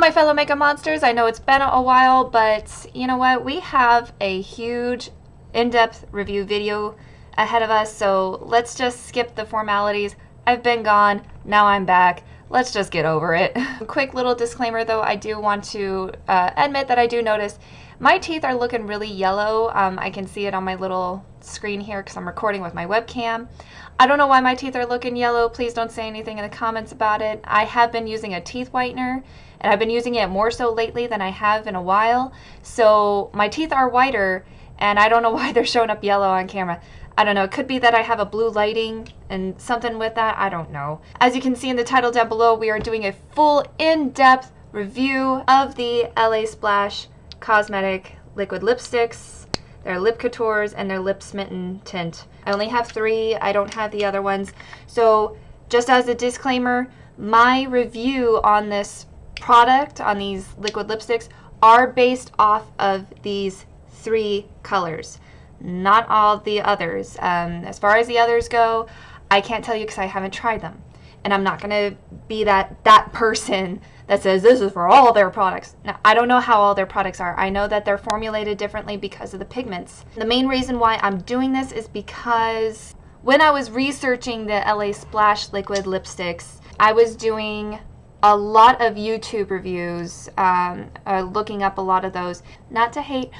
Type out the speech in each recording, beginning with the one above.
my fellow makeup monsters. I know it's been a while, but you know what? We have a huge in-depth review video ahead of us, so let's just skip the formalities. I've been gone, now I'm back. Let's just get over it. Quick little disclaimer though, I do want to admit that I do notice my teeth are looking really yellow. I can see it on my little screen here because I'm recording with my webcam. I don't know why my teeth are looking yellow. Please don't say anything in the comments about it. I have been using a teeth whitener, and I've been using it more so lately than I have in a while. So my teeth are whiter, and I don't know why they're showing up yellow on camera. I don't know. It could be that I have a blue lighting and something with that. I don't know. As you can see in the title down below, we are doing a full in-depth review of the LASplash Cosmetic Liquid Lipsticks, their Lip Coutures, and their Lip Smitten Tint. I only have 3. I don't have the other ones. So just as a disclaimer, my review on this product, on these liquid lipsticks, are based off of these 3 colors. Not all the others. As far as the others go, I can't tell you because I haven't tried them. And I'm not going to be that person that says this is for all their products. Now, I don't know how all their products are. I know that they're formulated differently because of the pigments. The main reason why I'm doing this is because when I was researching the LASplash liquid lipsticks, I was doing a lot of YouTube reviews, looking up a lot of those. Not to hate,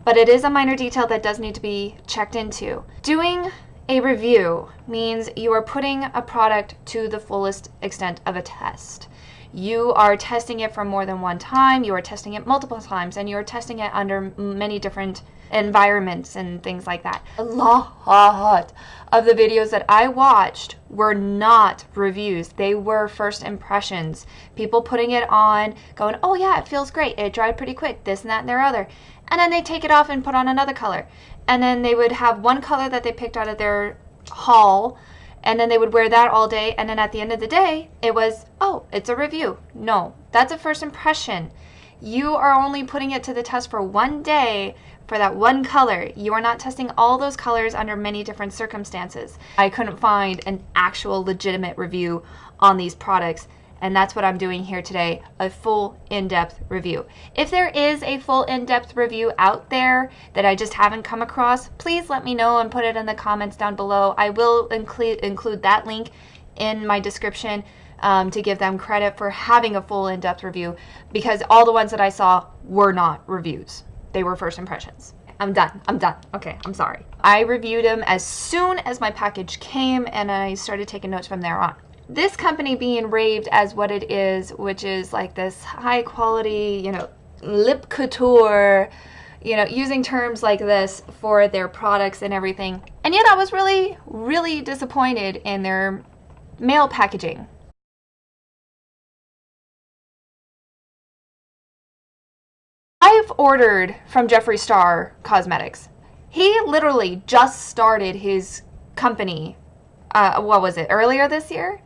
but it is a minor detail that does need to be checked into. Doing a review means you are putting a product to the fullest extent of a test. You are testing it for more than one time, you are testing it multiple times, and you are testing it under many different environments and things like that. A lot of the videos that I watched were not reviews. They were first impressions. People putting it on, going, oh yeah, it feels great, it dried pretty quick, this and that and their other. And then they take it off and put on another color. And then they would have one color that they picked out of their haul, and then they would wear that all day, and then at the end of the day, it was, oh, it's a review. No, that's a first impression. You are only putting it to the test for one day for that one color. You are not testing all those colors under many different circumstances. I couldn't find an actual legitimate review on these products, and that's what I'm doing here today, a full in-depth review. If there is a full in-depth review out there that I just haven't come across, please let me know and put it in the comments down below. I will include that link in my description to give them credit for having a full in-depth review, because all the ones that I saw were not reviews. They were first impressions. I'm done. Okay, I'm sorry. I reviewed them as soon as my package came, and I started taking notes from there on. This company being raved as what it is, which is like this high quality, you know, lip couture, you know, using terms like this for their products and everything. And yet I was really, really disappointed in their mail packaging. I've ordered from Jeffree Star Cosmetics. He literally just started his company, what was it, earlier this year?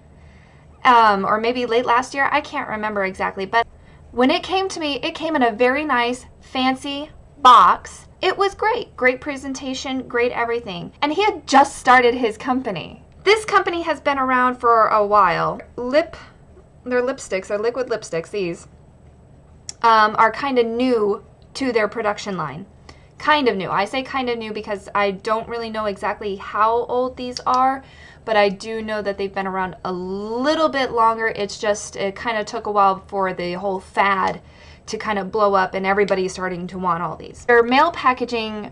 Or maybe late last year, I can't remember exactly, but when it came to me, it came in a very nice, fancy box. It was great presentation, great everything. And he had just started his company. This company has been around for a while. Their lipsticks, their liquid lipsticks, these, are kind of new to their production line. Kind of new. I say kind of new because I don't really know exactly how old these are, but I do know that they've been around a little bit longer. It's just, it kind of took a while for the whole fad to kind of blow up and everybody's starting to want all these. Their mail packaging,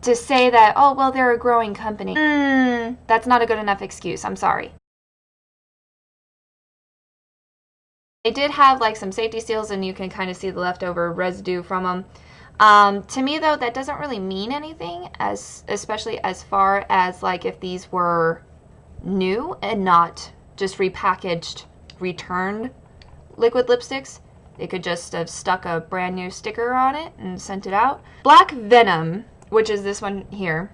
to say that, oh, well, they're a growing company, that's not a good enough excuse. I'm sorry. They did have like some safety seals, and you can kind of see the leftover residue from them. To me though, that doesn't really mean anything, especially as far as like if these were new and not just repackaged, returned liquid lipsticks. They could just have stuck a brand new sticker on it and sent it out. Black Venom, which is this one here.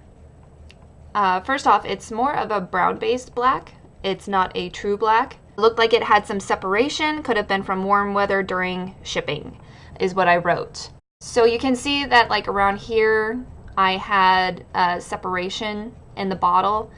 First off, it's more of a brown based black. It's not a true black. Looked like it had some separation, could have been from warm weather during shipping, is what I wrote. So you can see that like around here, I had separation in the bottle,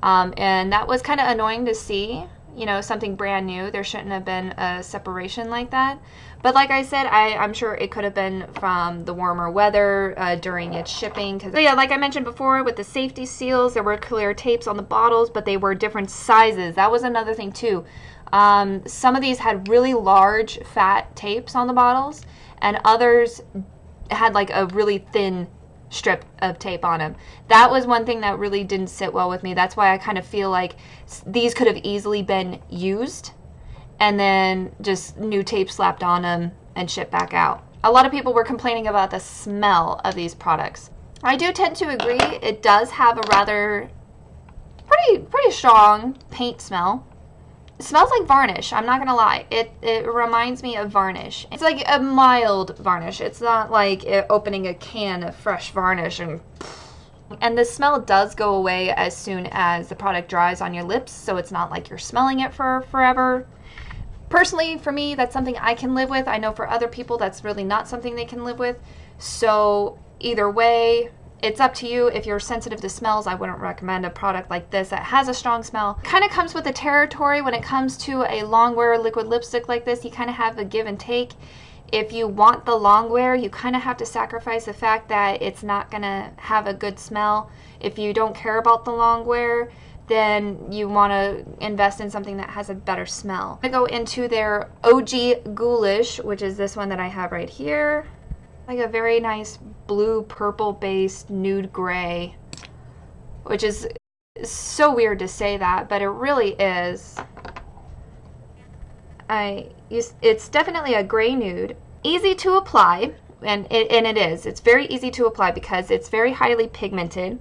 and that was kind of annoying to see. you know, something brand new. There shouldn't have been a separation like that. But like I said, I'm sure it could have been from the warmer weather during its shipping. So yeah, like I mentioned before, with the safety seals, there were clear tapes on the bottles, but they were different sizes. That was another thing too. Some of these had really large, fat tapes on the bottles, and others had like a really thin strip of tape on them. That was one thing that really didn't sit well with me. That's why I kind of feel like these could have easily been used and then just new tape slapped on them and shipped back out. A lot of people were complaining about the smell of these products. I do tend to agree. It does have a rather pretty strong paint smell. It smells like varnish, I'm not gonna lie. It reminds me of varnish. It's like a mild varnish. It's not like opening a can of fresh varnish and the smell does go away as soon as the product dries on your lips, so it's not like you're smelling it for forever. Personally, for me, that's something I can live with. I know for other people, that's really not something they can live with. So either way, it's up to you. If you're sensitive to smells, I wouldn't recommend a product like this that has a strong smell. Kind of comes with the territory when it comes to a long wear liquid lipstick like this. You kind of have a give and take. If you want the long wear, you kind of have to sacrifice the fact that it's not going to have a good smell. If you don't care about the long wear, then you want to invest in something that has a better smell. I go into their OG Ghoulish, which is this one that I have right here. Like a very nice blue purple based nude gray, which is so weird to say that, but it really is. It's definitely a gray nude, easy to apply, and it is. It's very easy to apply because it's very highly pigmented.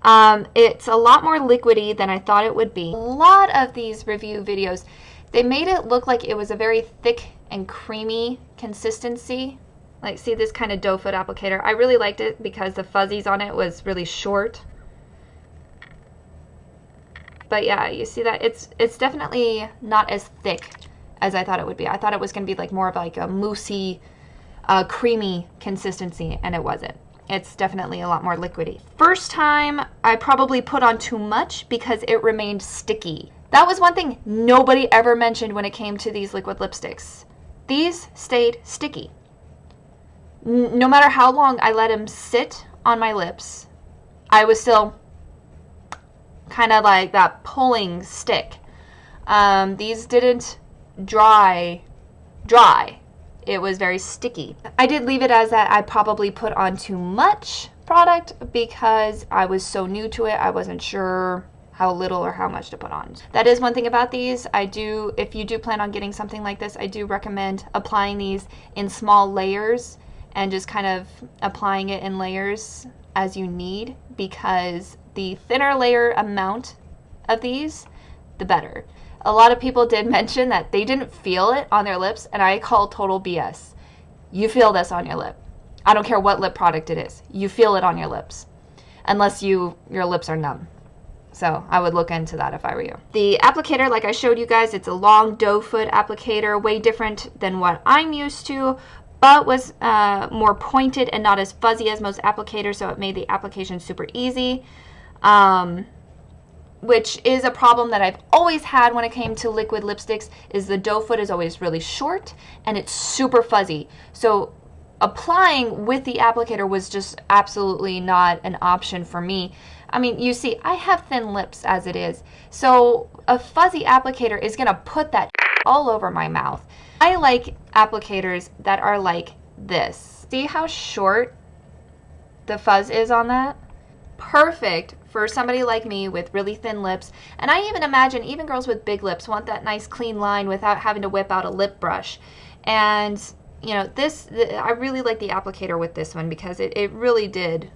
It's a lot more liquidy than I thought it would be. A lot of these review videos, they made it look like it was a very thick and creamy consistency. Like, see this kind of doe foot applicator? I really liked it because the fuzzies on it was really short. But yeah, you see that? It's definitely not as thick as I thought it would be. I thought it was going to be like more of like a moussey, creamy consistency, and it wasn't. It's definitely a lot more liquidy. First time, I probably put on too much because it remained sticky. That was one thing nobody ever mentioned when it came to these liquid lipsticks. These stayed sticky. No matter how long I let them sit on my lips, I was still kind of like that pulling stick. These didn't dry. It was very sticky. I did leave it as that I probably put on too much product because I was so new to it. I wasn't sure how little or how much to put on. That is one thing about these. If you do plan on getting something like this, I do recommend applying these in small layers and just kind of applying it in layers as you need, because the thinner layer amount of these, the better. A lot of people did mention that they didn't feel it on their lips, and I call total BS. You feel this on your lip. I don't care what lip product it is. You feel it on your lips, unless your lips are numb. So I would look into that if I were you. The applicator, like I showed you guys, it's a long doe foot applicator, way different than what I'm used to, but was more pointed and not as fuzzy as most applicators, so it made the application super easy. Which is a problem that I've always had when it came to liquid lipsticks, is the doe foot is always really short and it's super fuzzy. So applying with the applicator was just absolutely not an option for me. I mean, you see, I have thin lips as it is, so a fuzzy applicator is gonna put that all over my mouth. I like applicators that are like this. See how short the fuzz is on that? Perfect for somebody like me with really thin lips, and I even imagine even girls with big lips want that nice clean line without having to whip out a lip brush. And you know, I really like the applicator with this one because it really did,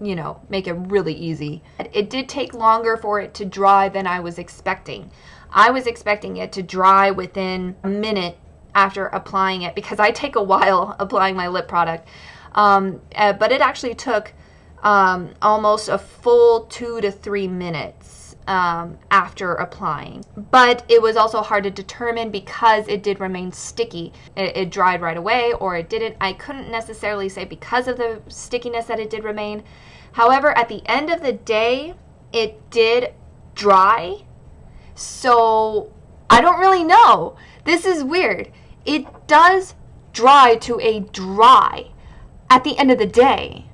you know, make it really easy. It did take longer for it to dry than I was expecting. I was expecting it to dry within a minute after applying it, because I take a while applying my lip product, but it actually took almost a full 2 to 3 minutes after applying. But it was also hard to determine because it did remain sticky. It dried right away or it didn't. I couldn't necessarily say because of the stickiness that it did remain. However, at the end of the day, it did dry. So I don't really know. This is weird. It does dry to a dry at the end of the day.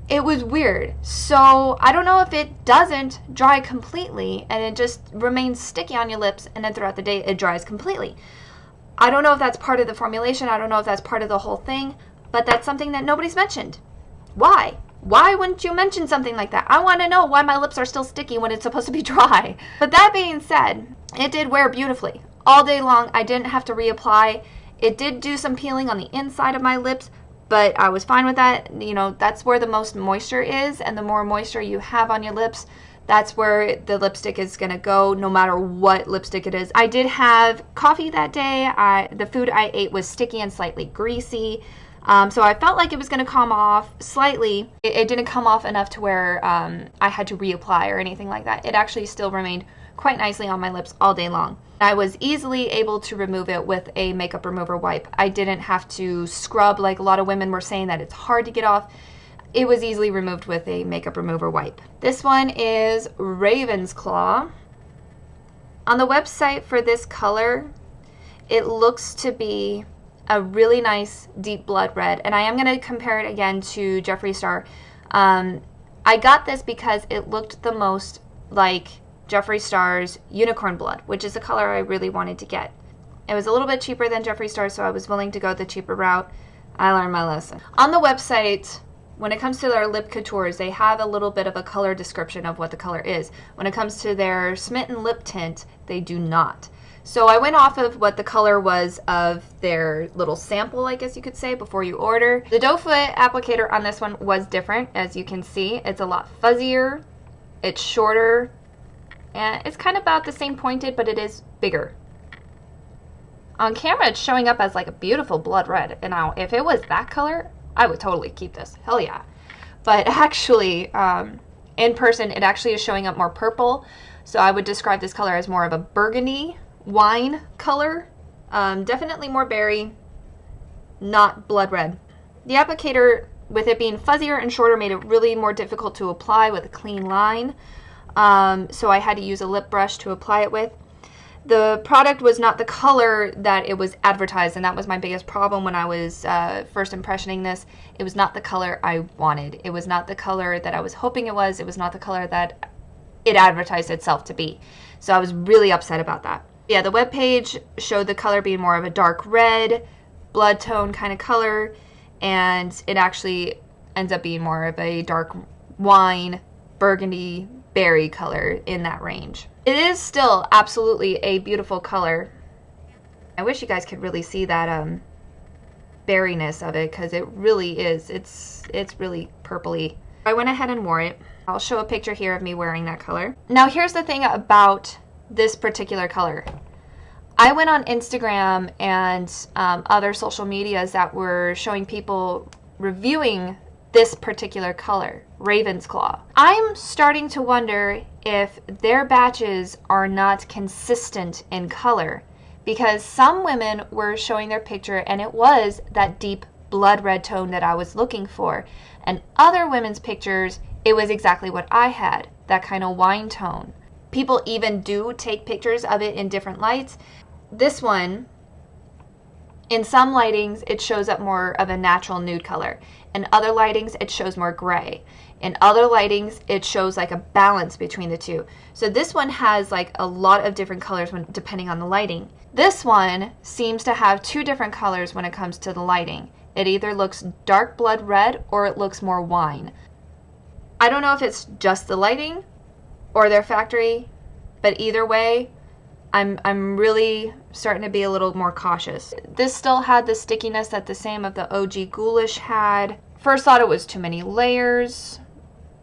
It was weird. So I don't know if it doesn't dry completely and it just remains sticky on your lips, and then throughout the day it dries completely. I don't know if that's part of the formulation. I don't know if that's part of the whole thing, but that's something that nobody's mentioned. Why? Why wouldn't you mention something like that? I want to know why my lips are still sticky when it's supposed to be dry. But that being said, it did wear beautifully. All day long, I didn't have to reapply. It did do some peeling on the inside of my lips, but I was fine with that. You know, that's where the most moisture is, and the more moisture you have on your lips, that's where the lipstick is going to go, no matter what lipstick it is. I did have coffee that day. The food I ate was sticky and slightly greasy. So I felt like it was going to come off slightly. It didn't come off enough to where I had to reapply or anything like that. It actually still remained quite nicely on my lips all day long. I was easily able to remove it with a makeup remover wipe. I didn't have to scrub like a lot of women were saying that it's hard to get off. It was easily removed with a makeup remover wipe. This one is Raven's Claw. On the website for this color, it looks to be a really nice deep blood red, and I am going to compare it again to Jeffree Star. I got this because it looked the most like Jeffree Star's Unicorn Blood, which is the color I really wanted to get. It was a little bit cheaper than Jeffree Star, so I was willing to go the cheaper route. I learned my lesson. On the website, when it comes to their lip coutures, they have a little bit of a color description of what the color is. When it comes to their Smitten lip tint, they do not. So I went off of what the color was of their little sample, I guess you could say, before you order. The doe foot applicator on this one was different, as you can see. It's a lot fuzzier, it's shorter, and it's kind of about the same pointed, but it is bigger. On camera, it's showing up as like a beautiful blood red. And now, if it was that color, I would totally keep this. Hell yeah. But actually, in person, it actually is showing up more purple. So I would describe this color as more of a burgundy wine color. Definitely more berry, not blood red. The applicator, with it being fuzzier and shorter, made it really more difficult to apply with a clean line. So I had to use a lip brush to apply it with. The product was not the color that it was advertised, and that was my biggest problem when I was first impressioning this. It was not the color I wanted. It was not the color that I was hoping it was. It was not the color that it advertised itself to be. So I was really upset about that. Yeah, the webpage showed the color being more of a dark red, blood tone kind of color, and it actually ends up being more of a dark wine, burgundy, berry color in that range. It is still absolutely a beautiful color. I wish you guys could really see that berryness of it, because it really is. It's really purpley. I went ahead and wore it. I'll show a picture here of me wearing that color. Now here's the thing about this particular color. I went on Instagram and other social medias that were showing people reviewing this particular color, Raven's Claw. I'm starting to wonder if their batches are not consistent in color, because some women were showing their picture and it was that deep blood red tone that I was looking for, and other women's pictures, it was exactly what I had, that kind of wine tone. People even do take pictures of it in different lights. This one, in some lightings, it shows up more of a natural nude color. In other lightings, it shows more gray. In other lightings, it shows like a balance between the two. So this one has like a lot of different colors depending on the lighting. This one seems to have two different colors when it comes to the lighting. It either looks dark blood red or it looks more wine. I don't know if it's just the lighting or their factory, but either way, I'm really starting to be a little more cautious. This still had the stickiness that the same of the OG Ghoulish had. First thought it was too many layers,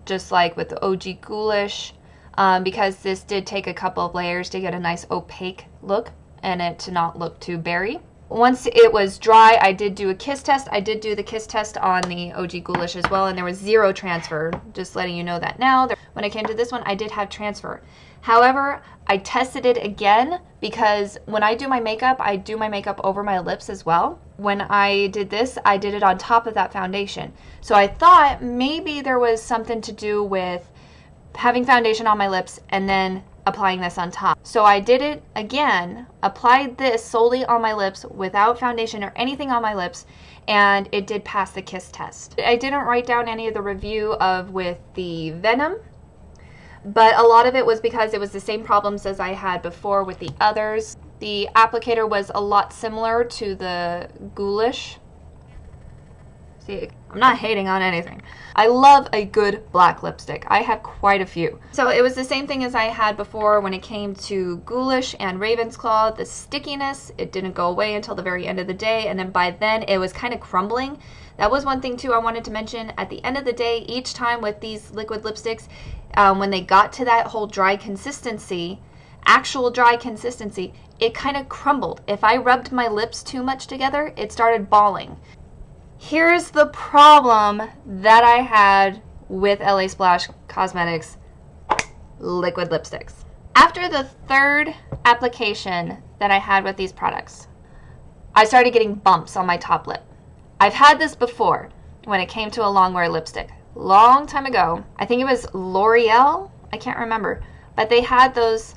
just like with the OG Ghoulish, because this did take a couple of layers to get a nice opaque look and it to not look too berry. Once it was dry, I did do a kiss test. I did do the kiss test on the OG Ghoulish as well, and there was zero transfer. Just letting you know that now. When it came to this one, I did have transfer. However, I tested it again because when I do my makeup, I do my makeup over my lips as well. When I did this, I did it on top of that foundation. So I thought maybe there was something to do with having foundation on my lips and then applying this on top. So I did it again, applied this solely on my lips without foundation or anything on my lips, and it did pass the kiss test. I didn't write down any of the review of with the Venom, but a lot of it was because it was the same problems as I had before with the others. The applicator was a lot similar to the Ghoulish. See, I'm not hating on anything. I love a good black lipstick. I have quite a few. So it was the same thing as I had before when it came to Ghoulish and Ravensclaw. The stickiness, it didn't go away until the very end of the day, and then by then it was kind of crumbling. That was one thing too I wanted to mention. At the end of the day, each time with these liquid lipsticks, when they got to that whole dry consistency, actual dry consistency, it kind of crumbled. If I rubbed my lips too much together, it started balling. Here's the problem that I had with LASplash Cosmetics liquid lipsticks. After the third application that I had with these products, I started getting bumps on my top lip. I've had this before when it came to a longwear lipstick. Long time ago, I think it was L'Oreal, I can't remember, but they had those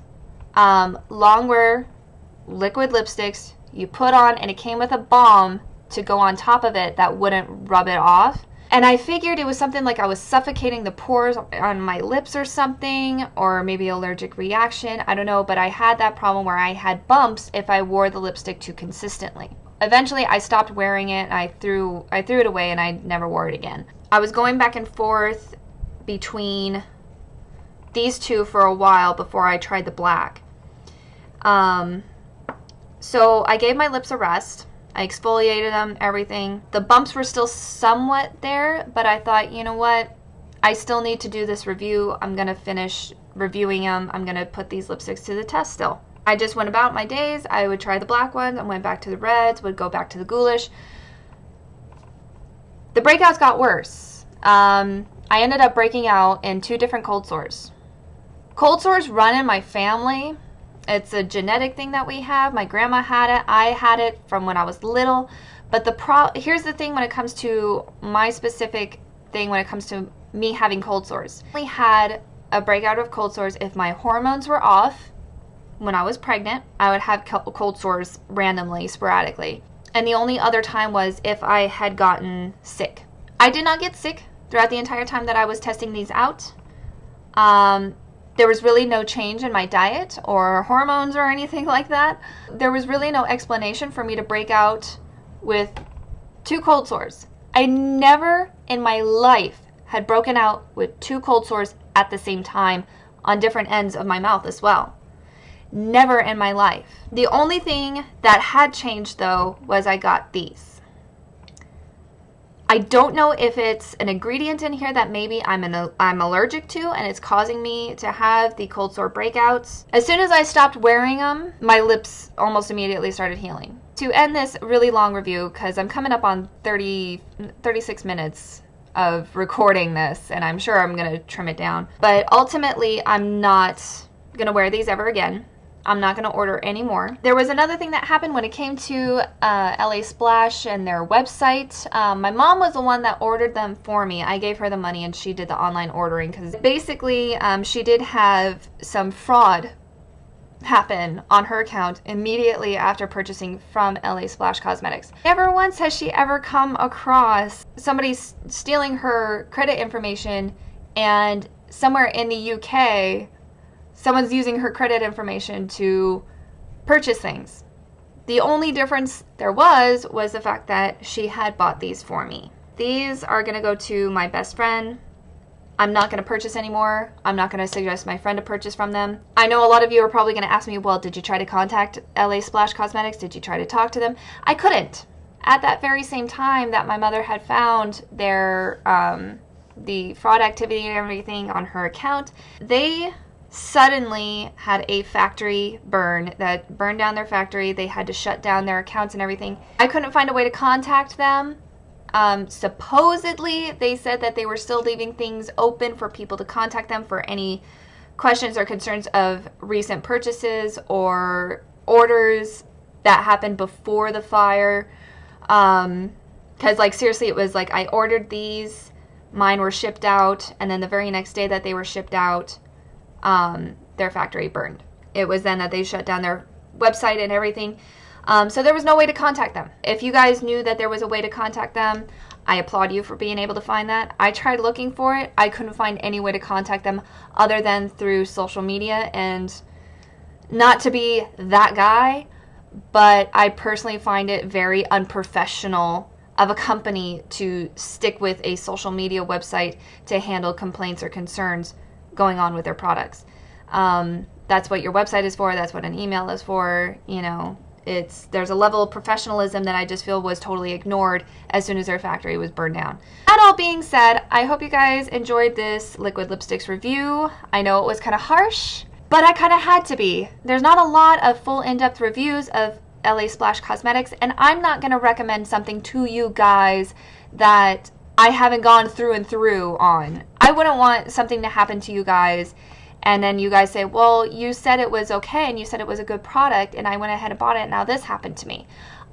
longwear liquid lipsticks you put on, and it came with a balm to go on top of it that wouldn't rub it off. And I figured it was something like I was suffocating the pores on my lips or something, or maybe allergic reaction, I don't know, but I had that problem where I had bumps if I wore the lipstick too consistently. Eventually I stopped wearing it, I threw it away, and I never wore it again. I was going back and forth between these two for a while before I tried the black. So I gave my lips a rest. I exfoliated them, everything. The bumps were still somewhat there, but I thought, you know what? I still need to do this review. I'm going to finish reviewing them. I'm going to put these lipsticks to the test still. I just went about my days. I would try the black ones. I went back to the reds, would go back to the Ghoulish. The breakouts got worse. I ended up breaking out in 2 different cold sores. Cold sores run in my family. It's a genetic thing that we have. My grandma had it. I had it from when I was little. But here's the thing when it comes to my specific thing when it comes to me having cold sores. I only had a breakout of cold sores if my hormones were off. When I was pregnant, I would have cold sores randomly, sporadically. And the only other time was if I had gotten sick. I did not get sick throughout the entire time that I was testing these out. There was really no change in my diet or hormones or anything like that. There was really no explanation for me to break out with 2 cold sores. I never in my life had broken out with 2 cold sores at the same time on different ends of my mouth as well. Never in my life. The only thing that had changed though was I got these. I don't know if it's an ingredient in here that maybe I'm allergic to and it's causing me to have the cold sore breakouts. As soon as I stopped wearing them, my lips almost immediately started healing. To end this really long review, because I'm coming up on 36 minutes of recording this, and I'm sure I'm going to trim it down. But ultimately, I'm not going to wear these ever again. I'm not going to order any more. There was another thing that happened when it came to LASplash and their website. My mom was the one that ordered them for me. I gave her the money and she did the online ordering because basically she did have some fraud happen on her account immediately after purchasing from LASplash Cosmetics. Never once has she ever come across somebody stealing her credit information, and somewhere in the UK someone's using her credit information to purchase things. The only difference there was the fact that she had bought these for me. These are going to go to my best friend. I'm not going to purchase anymore. I'm not going to suggest my friend to purchase from them. I know a lot of you are probably going to ask me, well, did you try to contact LASplash Cosmetics? Did you try to talk to them? I couldn't. At that very same time that my mother had found their the fraud activity and everything on her account, they suddenly had a factory burn that burned down their factory. They had to shut down their accounts and everything. I couldn't find a way to contact them. Supposedly they said that they were still leaving things open for people to contact them for any questions or concerns of recent purchases or orders that happened before the fire. Because like seriously, it was like I ordered these, mine were shipped out, and then the very next day that they were shipped out, their factory burned. It was then that they shut down their website and everything. So there was no way to contact them. If you guys knew that there was a way to contact them, I applaud you for being able to find that. I tried looking for it. I couldn't find any way to contact them other than through social media. And not to be that guy, but I personally find it very unprofessional of a company to stick with a social media website to handle complaints or concerns going on with their products. That's what your website is for. That's what an email is for. You know, there's a level of professionalism that I just feel was totally ignored as soon as their factory was burned down. That all being said, I hope you guys enjoyed this liquid lipsticks review. I know it was kind of harsh, but I kind of had to be. There's not a lot of full in-depth reviews of LASplash Cosmetics, and I'm not going to recommend something to you guys that I haven't gone through and through on. I wouldn't want something to happen to you guys and then you guys say, well, you said it was okay and you said it was a good product and I went ahead and bought it and now this happened to me.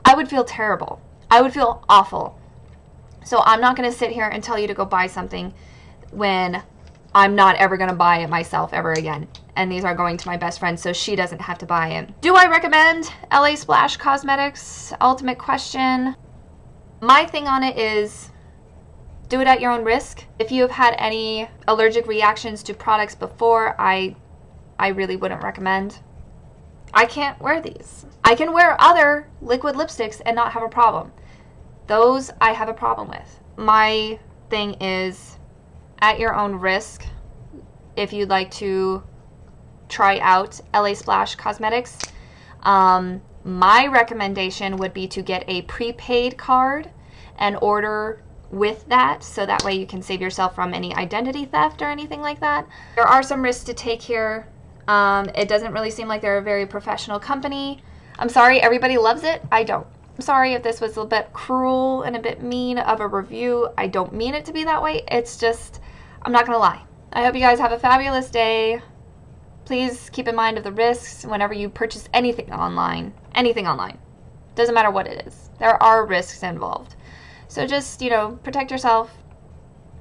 I would feel terrible. I would feel awful. So I'm not going to sit here and tell you to go buy something when I'm not ever going to buy it myself ever again. And these are going to my best friend so she doesn't have to buy it. Do I recommend LASplash Cosmetics? Ultimate question. My thing on it is do it at your own risk. If you have had any allergic reactions to products before, I really wouldn't recommend. I can't wear these. I can wear other liquid lipsticks and not have a problem. Those I have a problem with. My thing is at your own risk. If you'd like to try out LASplash Cosmetics, my recommendation would be to get a prepaid card and order with that, so that way you can save yourself from any identity theft or anything like that. There are some risks to take here. It doesn't really seem like they're a very professional company. I'm sorry everybody loves it. I don't. I'm sorry if this was a bit cruel and a bit mean of a review. I don't mean it to be that way. It's just, I'm not gonna lie. I hope you guys have a fabulous day. Please keep in mind of the risks whenever you purchase anything online. Anything online. Doesn't matter what it is. There are risks involved. So just, you know, protect yourself.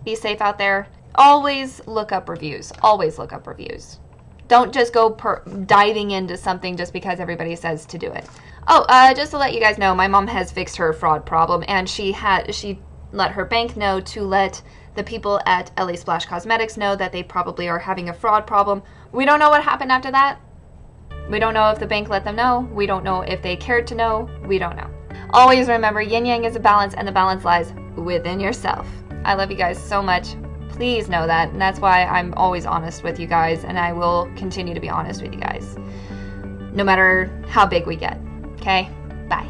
Be safe out there. Always look up reviews. Always look up reviews. Don't just go diving into something just because everybody says to do it. Oh, just to let you guys know, my mom has fixed her fraud problem, and she let her bank know to let the people at LASplash Cosmetics know that they probably are having a fraud problem. We don't know what happened after that. We don't know if the bank let them know. We don't know if they cared to know. We don't know. Always remember, yin yang is a balance, and the balance lies within yourself. I love you guys so much. Please know that, and that's why I'm always honest with you guys, and I will continue to be honest with you guys, no matter how big we get. Okay? Bye.